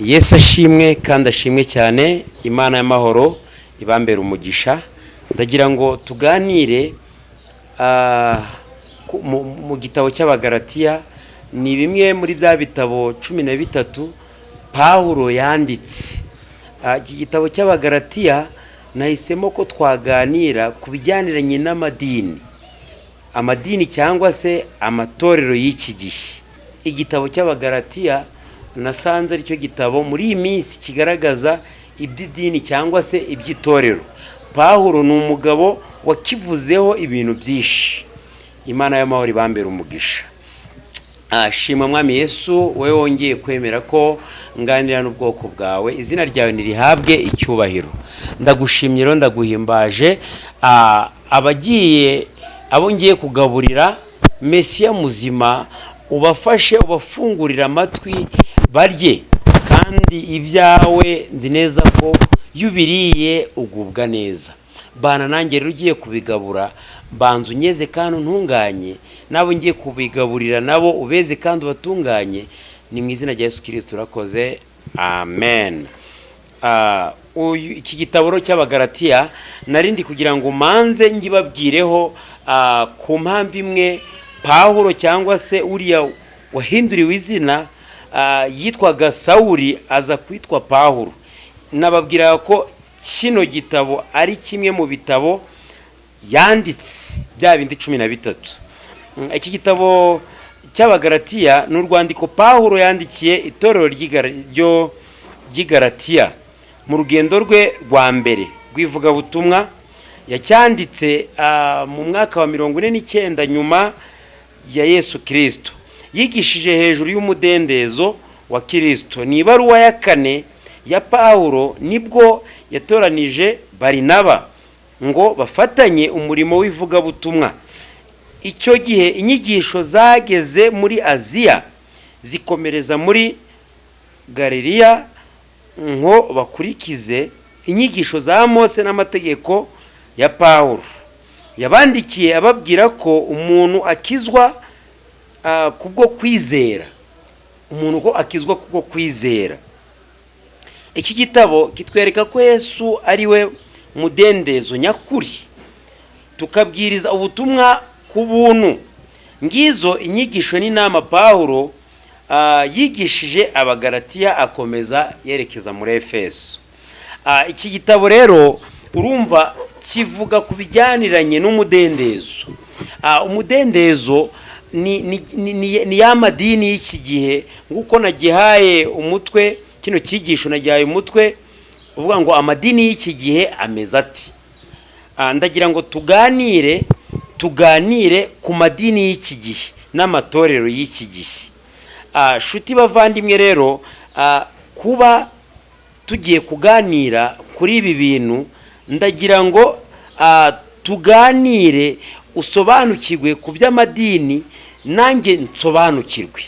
Yesu ashimwe kandi ashimwe cyane. Imana y'amahoro ibambera umugisha. Ndagira ngo tuganire mu gitabo cy'Abagalatiya. Ni bimwe muri bya bitabo 13 Pawulo yanditse. Iki gitabo cy'Abagalatiya nahisemo ko twaganira ku bijyaniranye n'amadini, cyangwa se amatorero y'iki gihe. Igitabo cy'Abagalatiya nasanze ari cyo gitabo muri iyi minsi kigaragaza iby'idini cyangwa se iby'itorero. Pawulo ni umugabo wakivuzeho ibintu byinshi. Imana y'amahoro ibambera umugisha. Shima mwami Yesu, wowe wongeye kwemera ko nganira n'ubwoko bwawe. Izina ryawe nirihabwe icyubahiro. Ndagushimye rero ndaguhimbaje. Abo ngiye kugaburira Mesiya muzima, ubafashe ubafungurira amatwi barye, kandi ibyawe nzi neza ko yubiriye ugubwa neza. Bana nanjye rero ugiye kubigabura, banza unyeze kandi untunganye, nabo ngiye kubigaburira nabo ubeze kandi ubatunganye. Ni mu izina rya Yesu Kristo urakoze, amen. Iki gitabo cy'Abagalatiya narindi kugira ngo manze ngibabwireho ku mpamvu imwe Pawulo cyangwa se uriya wahinduriwe izina yitwaga Sawuli aza kwitwa Pawulo. Nababwira ko kino gitabo ari kimwe mu bitabo yanditse bya bindi 13. Iki gitabo cy'Abagalatiya ni urwandiko Pawulo yandikiye itorero ry'Igalatiya mu rugendo rwe rwa mbere rw'ivugabutumwa. Yacyanditse mu mwaka wa 49 nyuma ya Yesu Kristo. Yigishije hejuru y'umudendezo wa Kristo. Ni ibaruwa ya 4 ya Pawulo nibwo yatoranije Barinaba ngo bafatanye umurimo w'ivugabutumwa. Icyo gihe inyigisho zageze muri Aziya zikomereza muri Galiliya ngo bakurikize inyigisho za Mose n'amategeko ya Pawulo. Yabandikiye ababwira ko umuntu akizwa kubwo kwizera. Umuntu ko akizwa kubwo kwizera. Iki gitabo kitwereka ko Yesu ari we mudendezo nyakuri, tukabwiriza ubutumwa ku buntu. Ngizo inyigisho n'inama Pawulo yigishije Abagalatiya akomeza yerekeza muri Efeso. Iki gitabo rero urumva kivuga ku bijyaniranye n'umudendezo. Umudendezo ni ya madini y'iki gihe, nguko nagihaye umutwe kino cyigisho, nagihaye umutwe uvuga ngo amadini y'iki gihe ameze ati. Ndagira ngo tuganire ku madini y'iki gihe n'amatorero y'iki gihe. Shuti bavandimwe rero, kuba tugiye kuganira kuri ibi bintu, ndagira ngo tuganire usobanukirwe ku by'amadini, nanjye nsobanukirwe.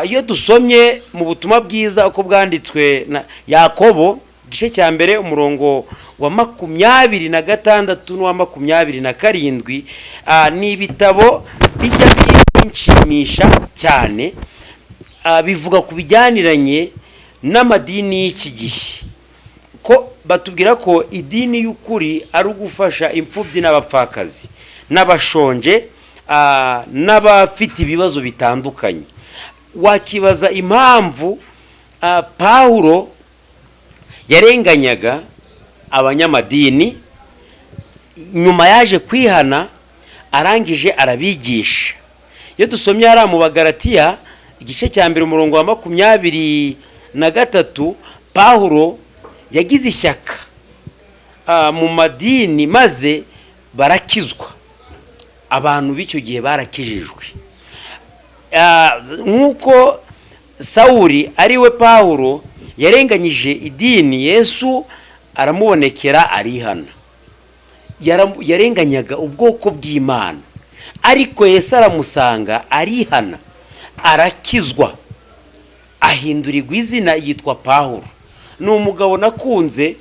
Iyo dusomye mu butumwa bwiza uko bwanditswe na Yakobo, igice cya mbere umurongo wa 26 n'uwa 27, ni ibitabo bijya binshimisha cyane. Bivuga ku bijyaniranye n'amadini y'iki gihe, ko batubwira ko idini y'ukuri ari ugufasha imfubyi n'abapfakazi n'abashonje n'abafite ibibazo bitandukanye. Wakibaza impamvu Pawulo yarenganyaga abanyamadini, nyuma yaje kwihana, arangije arabigisha. Iyo dusomye ari mu Bagalatiya igice cya mbere umurongo wa 23, Pawulo yagize ishyaka mu madini maze barakizwa. Abantu b'icyo gihe barakijijwe. Nk'uko Sawuli ari we Pawulo yarenganyije idini, Yesu aramubonekera arihana. Yarenganyaga ubwoko bw'Imana, ariko Yesu aramusanga arihana, arakizwa, ahindurirwa izina yitwa Pawulo. Ni umugabo nakunze,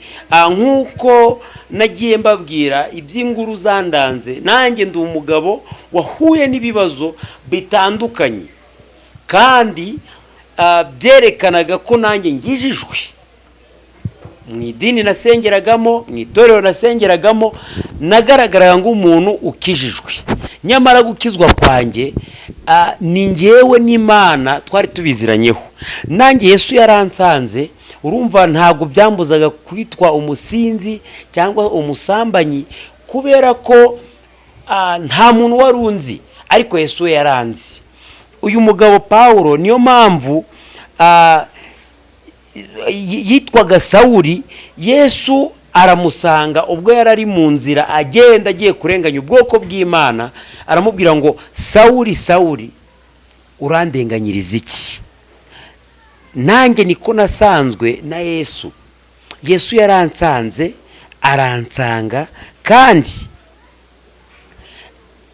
nk'uko nagiye mbabwira iby'inguru zandanze, nanjye ndi umugabo wahuye n'ibibazo bitandukanye, kandi byerekanaga ko nanjye ngijijwe mu idini nasengeragamo, mu itorero nasengeragamo, nagaragaraga nk'umuntu ukijijwe. Nyamara gukizwa kwanjye ni njyewe n'Imana twari tubiziranyeho. Nanjye Yesu yaransanze, urumva ntabwo byambuzaga kwitwa umusinzi cyangwa umusambanyi, kubera ko nta muntu warunzi, ariko Yesu yaranzi. Uyu mugabo Pawulo niyo mpamvu yitwaga Sawuli. Yesu aramusanga ubwo yarari mu nzira agenda agiye kurenganya ubwoko bw'Imana, aramubwira ngo Sawuli, Sawuli, urandenganyiriza iki? Nanjye niko nasanzwe na Yesu. Yesu yaransanze, aransanga, kandi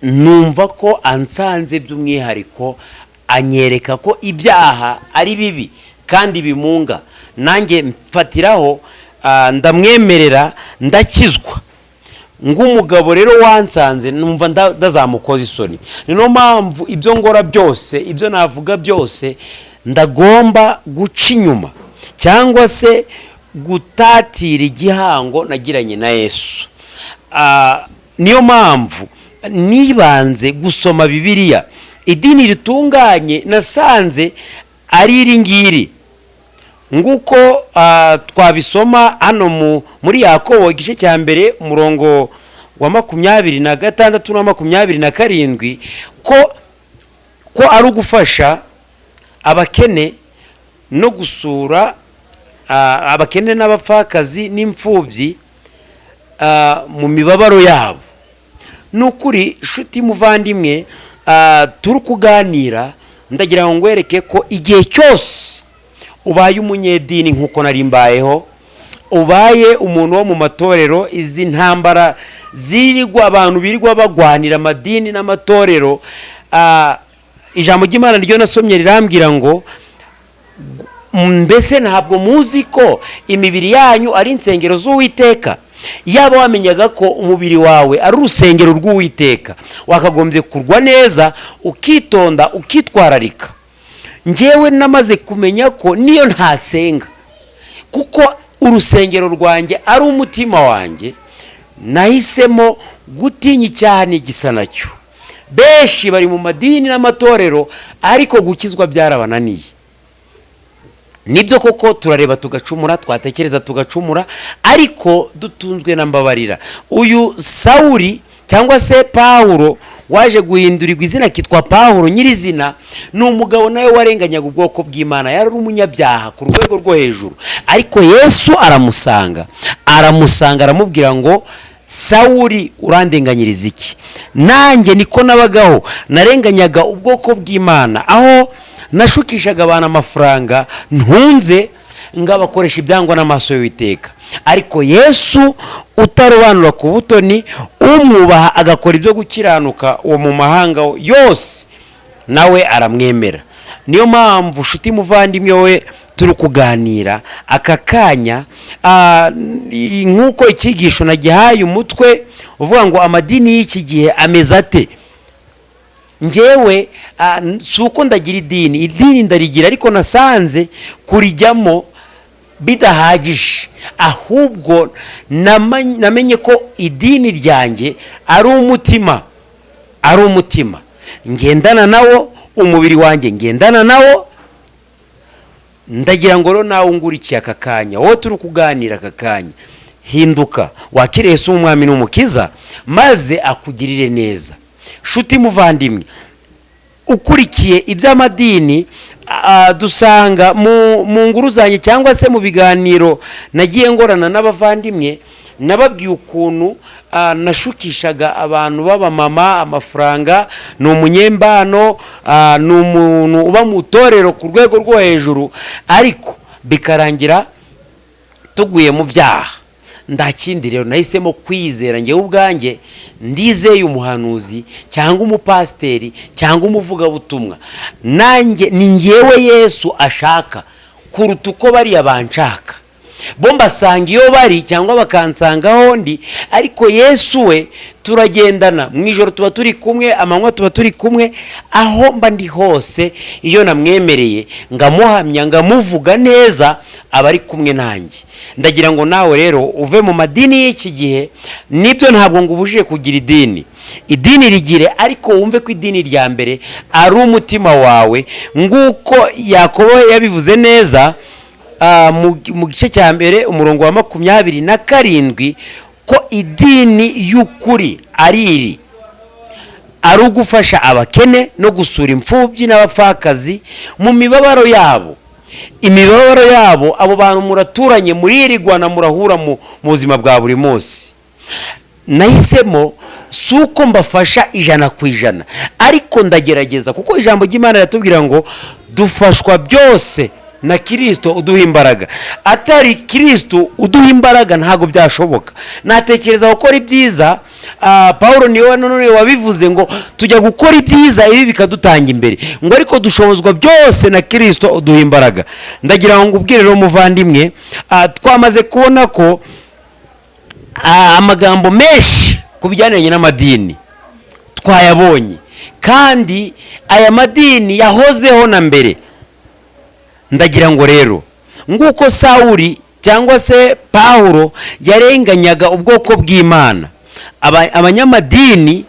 numva ko ansanze by'umwihariko, anyereka ko ibyaha ari bibi kandi bimunga. Nanjye mfatiraho, ndamwemerera, ndakizwa. Ng'umugabo rero wansanze, numva ndazamukoza isoni. Niyo mpamvu ibyo ngora byose, ibyo navuga byose, ndagomba guca inyuma cyangwa se gutatira igihango nagiranye na Yesu. Niyo mpamvu nibanze gusoma Bibiliya. Idini ritunganye nasanze ari iri ngiri, nguko twabisoma hano muri Yakobo igice cya mbere umurongo wa 26 na 27, ko ari ugufasha abakene no gusura abakene n'abapfakazi n'imfubyi mu mibabaro yabo. Nukuri shuti muvandimwe, turi kuganira, ndagira ngo ngwereke ko igihe cyose ubaye umunyedini nkuko nari mbayeho, ubaye umuntu wo mu matorero, izi ntambara zirigwa abantu birirwa bagwanira amadini n'amatorero, ijambo ry'Imana ryo nasomye rirambwira ngo mbese ntabwo muzi ko imibiri yanyu ari insengero z'Uwiteka? Yaba wamenyaga ko umubiri wawe ari urusengero rw'Uwiteka, wakagombye kurwa neza, ukitonda, ukitwararika. Njyewe namaze kumenya ko niyo ntasenga, kuko urusengero rwanjye ari umutima wanjye, nahisemo gutinya icyaha n'igisa nacyo. Benshi bari mu madini n'amatorero, ariko gukizwa byarabananiye. Nibyo koko turareba tugacumura, twatekereza tugacumura, ariko dutunzwe na mbabarira. Uyu Sawuli cyangwa se Pawulo waje guhindurirwa izina kitwa Pawulo nyirizina, ni umugabo nawe warenganyaga ubwoko bw'Imana, yari umunyabyaha ku rwego rwo hejuru. Ariko Yesu aramusanga, aramubwira ngo Sawuli, urandenganyiriza iki? Nanjye niko nabagaho, narenganyaga ubwoko bw'Imana, aho nashukishaga abantu amafaranga ntunze, ngabakoresha ibyangwa n'amaso y'Uwiteka. Ariko Yesu utarobanura ku butoni, umwubaha agakora ibyo gukiranuka, uwo mu mahanga yose nawe aramwemera. Niyo mpamvu shuti muvandimwe we turi kuganira aka kanya, nk'uko icyigisho nagihaye umutwe uvuga ngo amadini y'iki gihe ameze ate. Njyewe si uko ndagira idini ndarigira, ariko nasanze kurijyamo bidahagije, ahubwo namenye ko idini ryanjye ari umutima ngendana nawo, umubiri wanjye ngendana nawo. Ndagira ngo rero nawe ungurikiye aka kanya, wowe turi kuganira aka kanya, hinduka, wakire Yesu umwami n'umukiza, maze akugirire neza. Shuti muvandimwe, ukurikiye iby'amadini, dusanga mu nguru zanjye cyangwa se mu biganiro nagiye ngorana n'abavandimwe, nababwiye ukuntu nashukishaga abantu b'abamama amafaranga, ni umunyembano, ni umuntu uba mu itorero ku rwego rwo hejuru, ariko bikarangira tuguye mu byaha. Ndakindi rero nahisemo kwizera njyewe ubwanjye, ndizeye umuhanuzi cyangwa umupasiteri cyangwa umuvugabutumwa. Nanjye ni njyewe Yesu ashaka kuruta uko bariya banshaka. bo mbasanga iyo bari cyangwa bakansanga aho ndi, ariko Yesu we turagendana mu ijoro, tuba turi kumwe, amanywa tuba turi kumwe, aho mba ndi hose iyo namwemereye ngamuhamya ngamuvuga neza aba ari kumwe nanjye. Ndagira ngo nawe rero uve mu madini y'iki gihe, nibyo ntabwo ngubujije kugira idini rigire, ariko wumve ko idini rya mbere ari umutima wawe, nguko Yakobo yabivuze neza mu gice cya mbere umurongo wa 27 ko idini y'ukuri ari ugufasha abakene no gusura imfubyi n'abapfakazi mu mibabaro yabo. Imibabaro yabo abo bantu muraturanye, muririgwana, murahura mu buzima bwa buri munsi. Nahisemo suko mbafasha 100%, ariko ndagerageza, kuko ijambo ry'Imana riratubwira ngo dufashwa byose na Kristo uduha imbaraga. Atari Kristo uduha imbaraga ntago byashoboka. Natekereza gukora ibyiza, Paulo niwe none wabivuze ngo tujya gukora ibyiza ibi bikadutanga imbere, ngo ariko dushobozwa byose na Kristo uduha imbaraga. Ndagira ngo ngubwire rero muvandimwe, twamaze kubona ko amagambo menshi kubijyanye n'amadini twayabonye, kandi aya madini yahozeho na mbere. Ndagira ngo rero nguko Sawuli cyangwa se Paulo yarenganyaga ubwoko bw'Imana, abanyamadini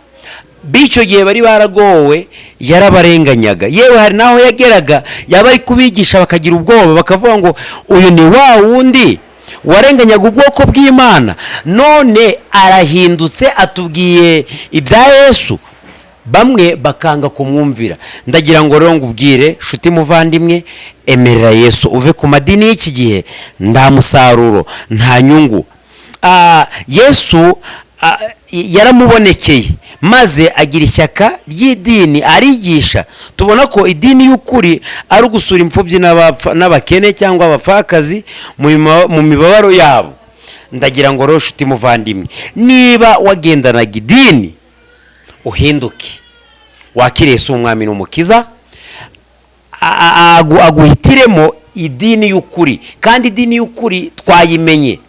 b'icyo gihe bari baragowe yarabarenganyaga. Yewe hari naho yageraga yaba ari kubigisha bakagira ubwoba, bakavuga ngo uyu ni wa wundi warenganyaga ubwoko bw'Imana, none arahindutse atubwiye ibya Yesu. Bamwe bakanga kumwumvira. Ndagira ngo rero ngubwire shuti muvandimwe, emerera Yesu uve ku madini y'iki gihe, nta musaruro, nta nyungu. Yesu yaramubonekeye maze agira ishyaka ry'idini arigisha. Tubona ko idini y'ukuri ari ugusura imfubyi n'abakene cyangwa abapfakazi mu mibabaro yabo. Ndagira ngo rero shuti muvandimwe, niba wagendanaga idini uhinduke, wakire Yesu umwami n'umukiza, aguhitiremo idini y'ukuri, kandi idini y'ukuri twayimenye.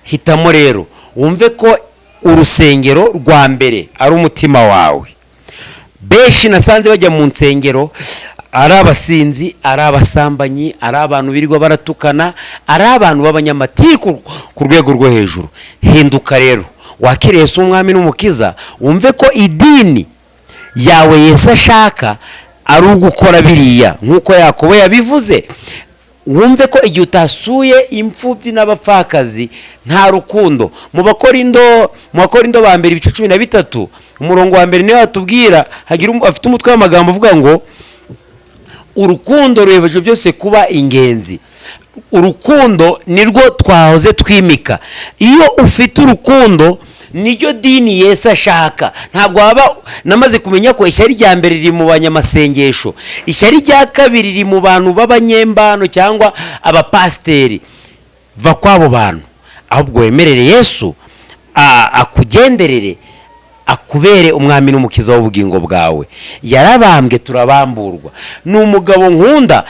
Hitamo rero wumve ko urusengero rwa mbere ari umutima wawe. Benshi nasanze bajya mu nsengero ari abasinzi, ari abasambanyi, ari abantu birirwa baratukana, ari abantu b'abanyamatiku ku rwego rwo hejuru. Hinduka rero, wakire Yesu umwami n'umukiza, wumve ko idini yawe Yesu ashaka ari ugukora biriya nk'uko Yakobo yabivuze. Wumve ko igihe utasuye imfubyi n'abapfakazi nta rukundo. Mu Bakorindo ba mbere ibice 13 umurongo wa mbere niyo atubwira, hagira afite umutwe w'amagambo uvuga ngo urukundo ruhebeje byose kuba ingenzi. Urukundo nirwo twahoze twimika. Iyo ufite urukundo niryo dini Yesu ashaka. Ntabwo waba, namaze kumenya ko ishyari rya mbere riri mu banyamasengesho, ishyari rya kabiri riri mu bantu b'abanyembano cyangwa abapasteri. Va kwabo bantu, ahubwo wemerere Yesu akugenderere, akubere umwami n'umukiza w'ubugingo bwawe. Yarabambwe turabamburwa. Ni umugabo nkunda,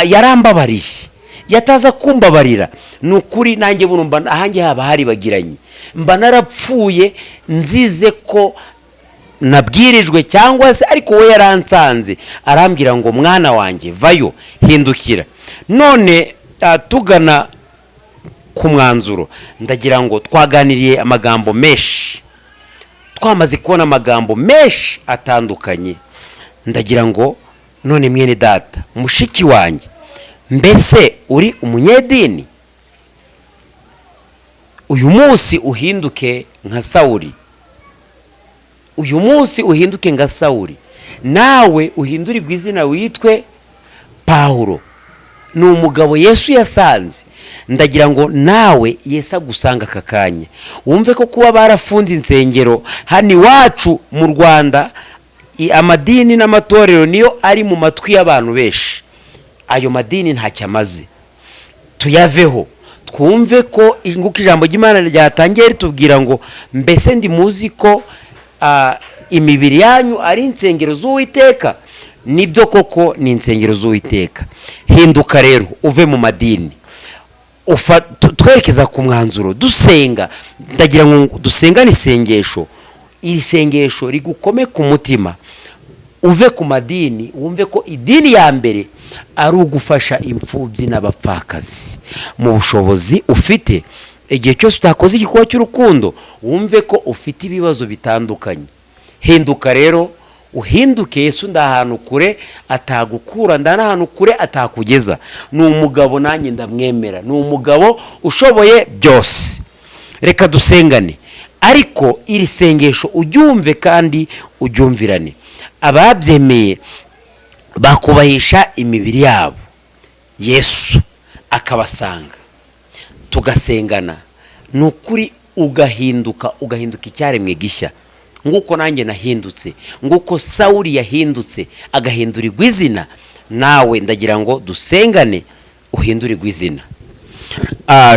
yarambabariye, yataza kumbabarira. Nukuri nanjye burumba ahanjye haba hari bagiranye, mba narapfuye nzize ko nabwirijwe cyangwa se, ariko we yaransanze arambwira ngo mwana wanjye vayo, hindukira. None tugana ku mwanzuro, ndagira ngo twaganiriye amagambo menshi, twamaze kubona amagambo menshi atandukanye. Ndagira ngo none mwene data, mushiki wanjye, mbese uri umunyedini? Uyu munsi uhinduke nka Sawuli. Uyu munsi uhinduke nka Sawuli, nawe uhindurirwe izina witwe Paulo. Ni umugabo Yesu yasanze. Ndagira ngo nawe Yesu agusanga kakanya, wumve ko kuba barafunze insengero hani wacu mu Rwanda, amadini n'amatorero niyo ari mu matwi y'abantu benshi. Ayo madini ntacyo amaze, tuyaveho. Twumve ko nguko ijambo ry'Imana ryatangiye ritubwira ngo mbese ndi muzi ko imibiri yanyu ari insengero z'Uwiteka. Nibyo koko ni insengero z'Uwiteka. Hinduka rero uve mu madini, twerekeza ku mwanzuro dusenga. Ndagira ngo dusengane isengesho, iri sengesho rigukome ku mutima, uve ku madini, wumve ko idini ya mbere ari ugufasha imfubyi n'abapfakazi mu bushobozi ufite. Igihe cyose utakoze igikorwa cy'urukundo, wumve ko ufite ibibazo bitandukanye. Hinduka rero, uhinduke. Yesu ndahantu kure atagukura, ndanahantu kure atakugeza. Ni umugabo nanjye ndamwemera, ni umugabo ushoboye byose. Reka dusengane, ariko iri sengesho uryumve kandi uryumvirane. Ababyemeye bakubahisha imibiri yabo, Yesu akabasanga, tugasengana, nukuri ugahinduka icyaremwe gishya, nguko nanjye nahindutse, nguko Sawuli yahindutse agahindurirwa izina. Nawe ndagira ngo dusengane uhindurirwa izina.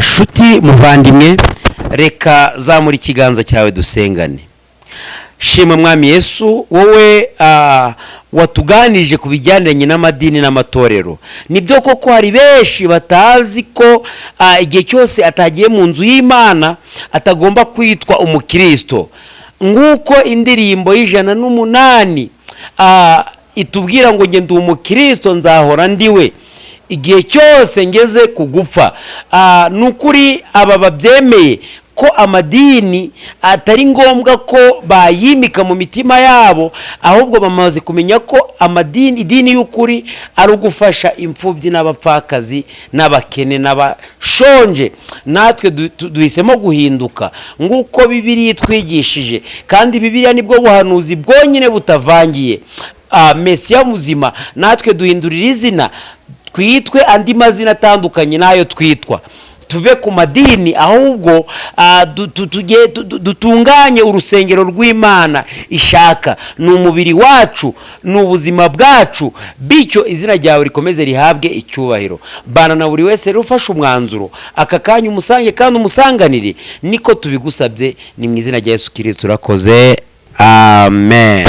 Shuti muvandimwe, reka zamura ikiganza cyawe dusengane. Shima Mwami Yesu, wowe watuganirije ku bijyanye n'amadini n'amatorero. Nibyo koko hari benshi batazi ko igihe cyose atagiye mu nzu y'Imana atagomba kwitwa umukristo. Nguko indirimbo y'108 itubwira ngo nge ndi umukristo nzahora ndiwe igihe cyose ngeze kugupfa. Nukuri aba babyemeye ko amadini atari ngombwa ko bayimika mu mitima yabo, ahubwo bamaze kumenya ko idini y'ukuri ari ugufasha imfubyi n'abapfakazi n'abakene n'abashonje. Natwe duhisemo guhinduka nguko Bibiliya itwigishije, kandi Bibiliya nibwo buhanuzi bwonyine butavangiye. Mesiya muzima, natwe duhindurira izina, twitwe andi mazina atandukanye nayo twitwa. Tuve ku madini, ahubwo dutunganye urusengero rw'Imana ishaka. Ni umubiri wacu, ni ubuzima bwacu, bityo izina ryawe rikomeze rihabwe icyubahiro. Bana na buri wese rufashe umwanzuro, aka kanya umusange kandi umusanganire, niko tubigusabye, ni mu izina rya Yesu Kristo turakoze, amen.